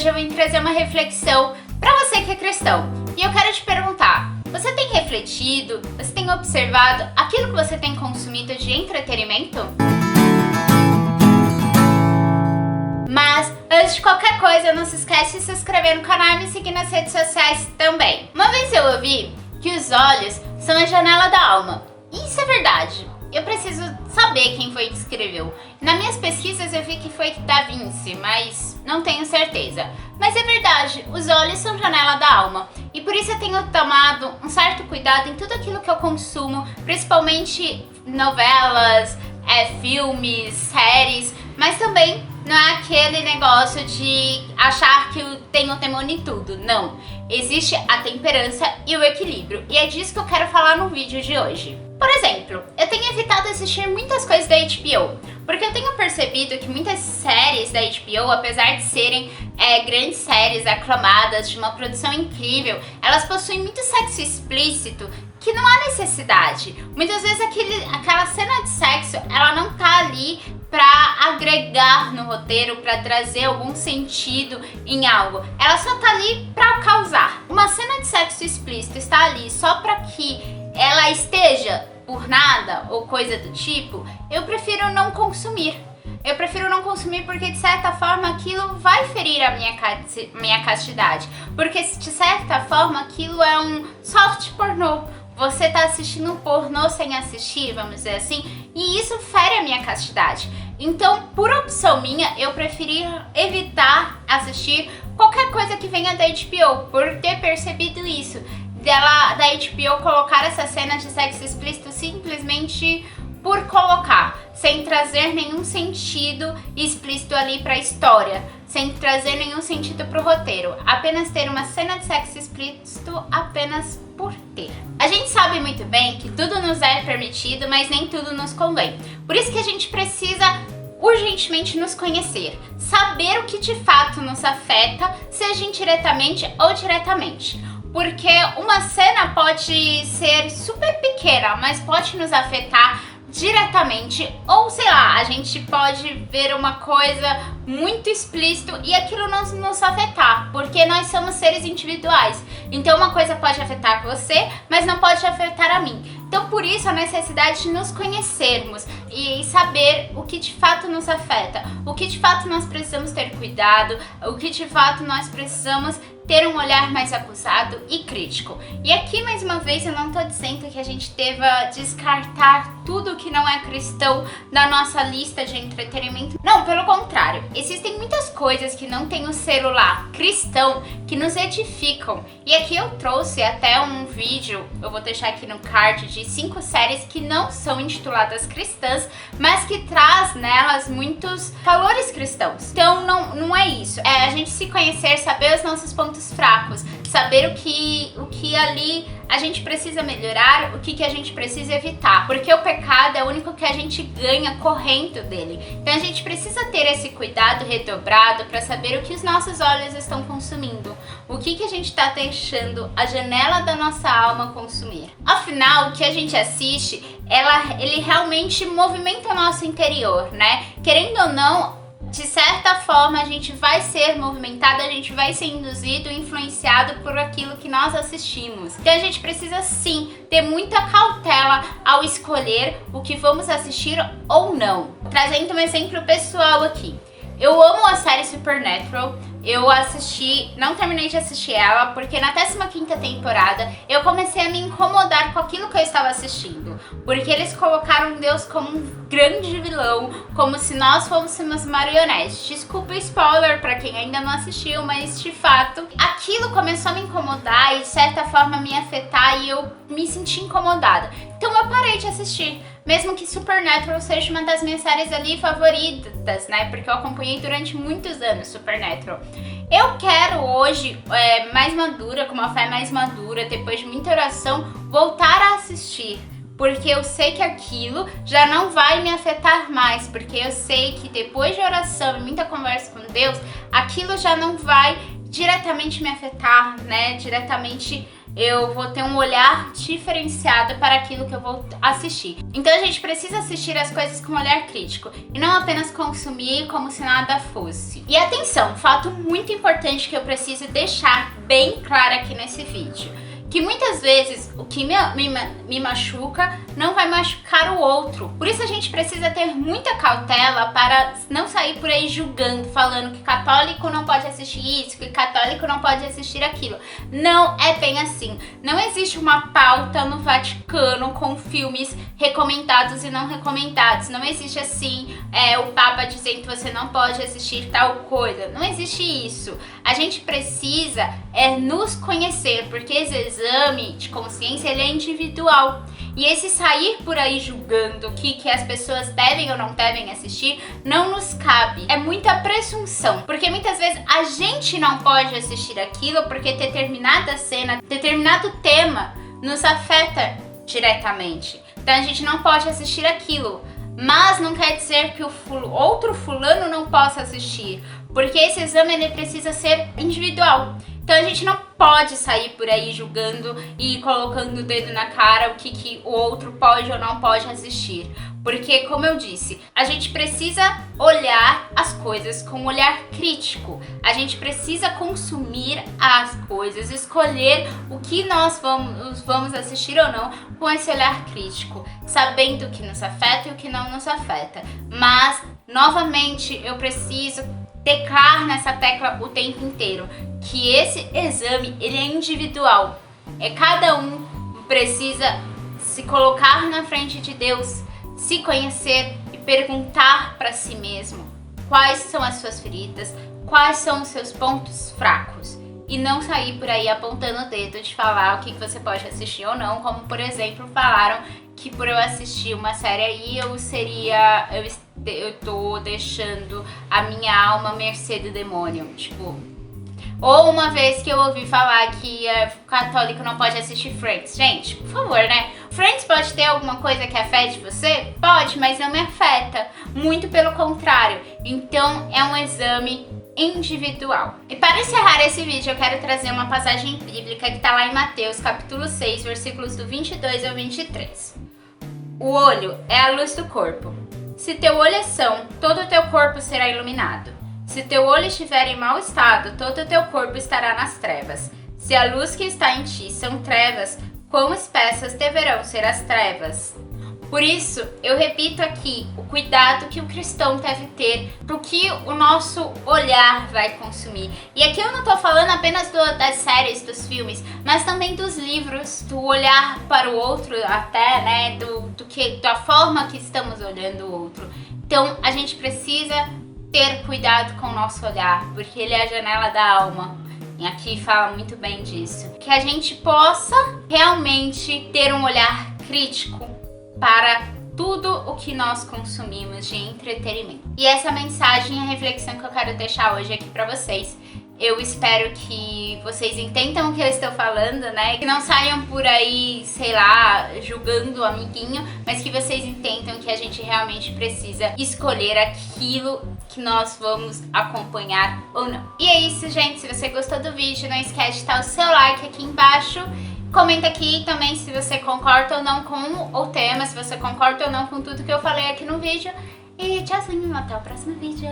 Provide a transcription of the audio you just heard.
hoje eu vim trazer uma reflexão para você que é cristão. E eu quero te perguntar, você tem refletido, você tem observado aquilo que você tem consumido de entretenimento? Mas, antes de qualquer coisa, não se esquece de se inscrever no canal e me seguir nas redes sociais também. Uma vez eu ouvi que os olhos são a janela da alma. E isso é verdade. Eu preciso saber quem foi que escreveu. Nas minhas pesquisas eu vi que foi Da Vinci, mas não tenho certeza. Mas é verdade, os olhos são janela da alma. E por isso eu tenho tomado um certo cuidado em tudo aquilo que eu consumo, principalmente novelas, filmes, séries, mas também não é aquele negócio de achar que tem o demônio em tudo. Não, existe a temperança e o equilíbrio. E é disso que eu quero falar no vídeo de hoje. Por exemplo, eu tenho evitado assistir muitas coisas da HBO, porque eu tenho percebido que muitas séries da HBO, apesar de serem grandes séries aclamadas, de uma produção incrível, elas possuem muito sexo explícito, que não há necessidade. Muitas vezes aquela cena de sexo, ela não tá ali pra agregar no roteiro, pra trazer algum sentido em algo. Ela só tá ali pra causar. Uma cena de sexo explícito está ali só pra que ela esteja por nada ou coisa do tipo, eu prefiro não consumir. Eu prefiro não consumir porque, de certa forma, aquilo vai ferir a minha castidade. Porque, de certa forma, aquilo é um soft pornô. Você tá assistindo um pornô sem assistir, vamos dizer assim, e isso fere a minha castidade. Então, por opção minha, eu preferi evitar assistir qualquer coisa que venha da HBO, por ter percebido isso. Da HBO colocar essa cena de sexo explícito simplesmente por colocar, sem trazer nenhum sentido explícito ali pra história, sem trazer nenhum sentido pro roteiro, apenas ter uma cena de sexo explícito apenas por ter. A gente sabe muito bem que tudo nos é permitido, mas nem tudo nos convém. Por isso que a gente precisa urgentemente nos conhecer, saber o que de fato nos afeta, seja indiretamente ou diretamente. Porque uma cena pode ser super pequena, mas pode nos afetar diretamente, ou sei lá, a gente pode ver uma coisa muito explícita e aquilo não nos afetar, porque nós somos seres individuais. Então uma coisa pode afetar você, mas não pode afetar a mim. Então por isso a necessidade de nos conhecermos e saber o que de fato nos afeta, o que de fato nós precisamos ter cuidado, o que de fato nós precisamos ter um olhar mais acusado e crítico. E aqui, mais uma vez, eu não tô dizendo que a gente deva descartar tudo que não é cristão da nossa lista de entretenimento. Não, pelo contrário. Existem muitas coisas que não tem o celular cristão que nos edificam. E aqui eu trouxe até um vídeo, eu vou deixar aqui no card, de 5 séries que não são intituladas cristãs, mas que traz nelas muitos valores cristãos. Então não é isso. É a gente se conhecer, saber os nossos pontos fracos, saber o que ali a gente precisa melhorar, o que a gente precisa evitar, porque o pecado é o único que a gente ganha correndo dele. Então a gente precisa ter esse cuidado redobrado para saber o que os nossos olhos estão consumindo, o que a gente está deixando a janela da nossa alma consumir. Afinal, o que a gente assiste, ele realmente movimenta o nosso interior, né? Querendo ou não, de certa forma a gente vai ser movimentado, a gente vai ser induzido, influenciado por aquilo que nós assistimos. Então a gente precisa sim ter muita cautela ao escolher o que vamos assistir ou não. Trazendo um exemplo pessoal aqui. Eu amo a série Supernatural. Eu não terminei de assistir ela, porque na 15ª temporada eu comecei a me incomodar com aquilo que eu estava assistindo. Porque eles colocaram Deus como um grande vilão, como se nós fôssemos marionetes. Desculpa o spoiler pra quem ainda não assistiu, mas de fato, aquilo começou a me incomodar e de certa forma me afetar e eu me senti incomodada. Então eu parei de assistir. Mesmo que Supernatural seja uma das minhas séries ali favoritas, né? Porque eu acompanhei durante muitos anos Supernatural. Eu quero hoje, mais madura, com uma fé mais madura, depois de muita oração, voltar a assistir. Porque eu sei que aquilo já não vai me afetar mais. Porque eu sei que depois de oração e muita conversa com Deus, aquilo já não vai diretamente me afetar, né? Diretamente eu vou ter um olhar diferenciado para aquilo que eu vou assistir. Então a gente precisa assistir as coisas com um olhar crítico e não apenas consumir como se nada fosse. E atenção, fato muito importante que eu preciso deixar bem claro aqui nesse vídeo. Que muitas vezes o que me machuca não vai machucar o outro. Por isso a gente precisa ter muita cautela para não sair por aí julgando, falando que católico não pode assistir isso, que católico não pode assistir aquilo. Não é bem assim. Não existe uma pauta no Vaticano com filmes recomendados e não recomendados. Não existe assim o Papa dizendo que você não pode assistir tal coisa. Não existe isso. A gente precisa nos conhecer, porque esse exame de consciência ele é individual. E esse sair por aí julgando que as pessoas devem ou não devem assistir não nos cabe. É muita presunção, porque muitas vezes a gente não pode assistir aquilo porque determinada cena, determinado tema nos afeta diretamente. Então a gente não pode assistir aquilo. Mas não quer dizer que o outro fulano não possa assistir, porque esse exame ele precisa ser individual. Então a gente não pode sair por aí julgando e colocando o dedo na cara o que o outro pode ou não pode assistir. Porque, como eu disse, a gente precisa olhar as coisas com um olhar crítico. A gente precisa consumir as coisas, escolher o que nós vamos assistir ou não com esse olhar crítico, sabendo o que nos afeta e o que não nos afeta. Mas, novamente, eu preciso teclar nessa tecla o tempo inteiro, que esse exame ele é individual. Cada um precisa se colocar na frente de Deus, se conhecer e perguntar para si mesmo quais são as suas feridas, quais são os seus pontos fracos. E não sair por aí apontando o dedo de falar o que você pode assistir ou não, como por exemplo falaram que por eu assistir uma série aí eu tô deixando a minha alma à mercê do demônio, tipo. Ou uma vez que eu ouvi falar que católico não pode assistir Friends. Gente, por favor, né? Friends pode ter alguma coisa que afete você? Pode, mas não me afeta. Muito pelo contrário. Então é um exame individual. E para encerrar esse vídeo, eu quero trazer uma passagem bíblica que está lá em Mateus, capítulo 6, versículos do 22 ao 23. O olho é a luz do corpo. Se teu olho é são, todo o teu corpo será iluminado. Se teu olho estiver em mau estado, todo o teu corpo estará nas trevas. Se a luz que está em ti são trevas, quão espessas deverão ser as trevas? Por isso, eu repito aqui o cuidado que o cristão deve ter pro que o nosso olhar vai consumir. E aqui eu não tô falando apenas das séries, dos filmes, mas também dos livros, do olhar para o outro até, né, da forma que estamos olhando o outro. Então, a gente precisa ter cuidado com o nosso olhar, porque ele é a janela da alma. E aqui fala muito bem disso. Que a gente possa realmente ter um olhar crítico para tudo o que nós consumimos de entretenimento. E essa mensagem, a reflexão que eu quero deixar hoje aqui para vocês. Eu espero que vocês entendam o que eu estou falando, né? Que não saiam por aí, sei lá, julgando o amiguinho, mas que vocês entendam que a gente realmente precisa escolher aquilo que nós vamos acompanhar ou não. E é isso, gente. Se você gostou do vídeo, não esquece de dar o seu like aqui embaixo. Comenta aqui também se você concorda ou não com o tema, se você concorda ou não com tudo que eu falei aqui no vídeo. E tchauzinho, até o próximo vídeo.